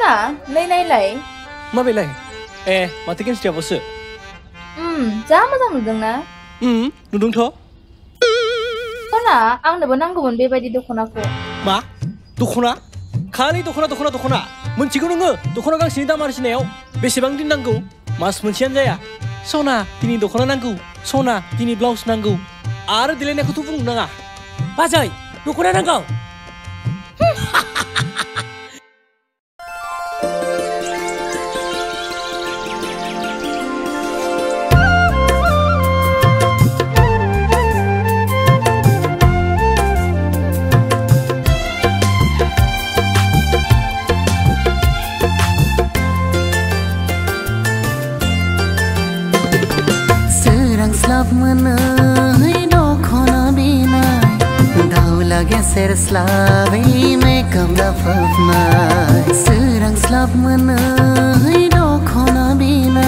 सना नै नायलाय माबेलाय माथो गेमस्टियाबोसो जा मोजां नुदोंना नुदोंथ' सना आंनोबो नांगौमोन बेबायदि दख'नाखौ मा दख'ना खालि दख'ना मोनथिगौ नोङो दख'ना गांसेनि दाम आरजिनायाव बेसेबां दिन नांगौ मास मोनसेयानो जाया सना दिनै दख'ना नांगौ सना दिनै ब्लाउस नांगौ आरो देलायनायखौथ' बुंनो नाङा बाजै दख'ना नांगौ Ser slavi me kam da fafna serang slav manai do khona bina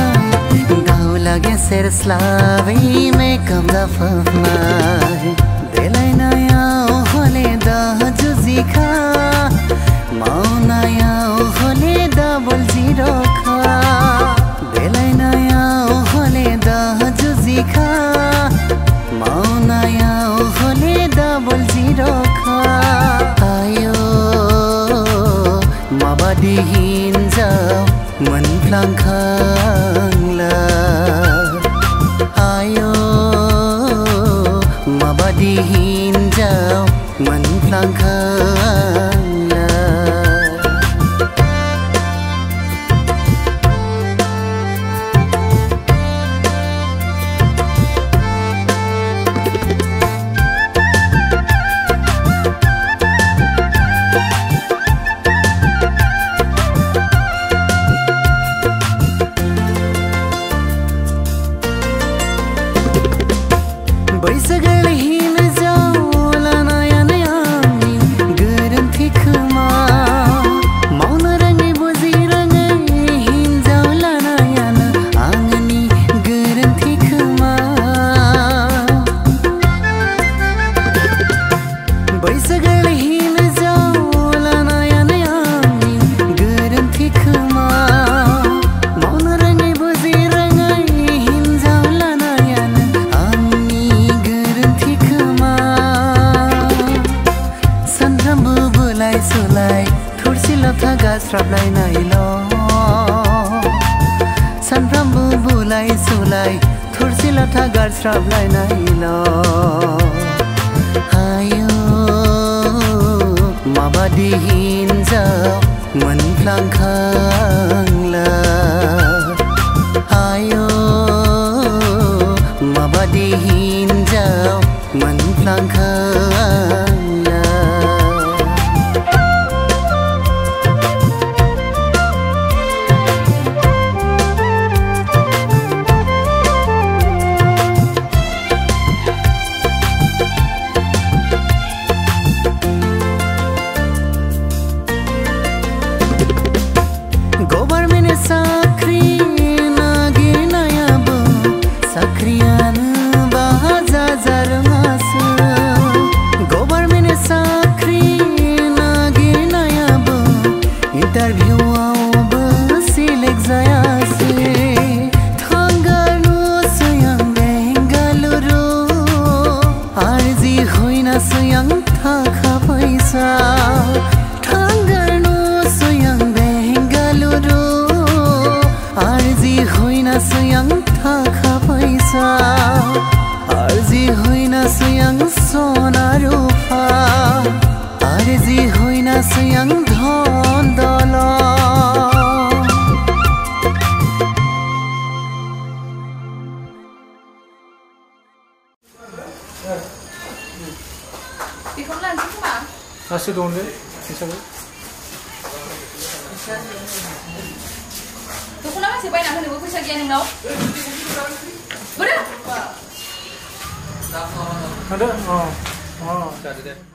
dau lage ser slavi me kam da fafna delai naya hole da juzi kha maunaya hole da bol zero kha delai naya hole da juzi kha maunaya hole da bol zero Mabadihin jauh menflang khangla Ayo mabadihin jauh menflang khangla Sanframbu bulai sulai thursi latha garsrab lai nailo Ayo mabadihin jauh menflang khangla Ayo mabadihin jauh menflang khangla Arzi hoina sayang sona rupa Arzi hoina sayang dhon dola Beखौनो लानोसै खोमा गासै दंलै फैसाखौ दख'ना गांसे बायना होनोबो फैसा गैया नोंनाव बोरो Ada? Oh, jadi deh.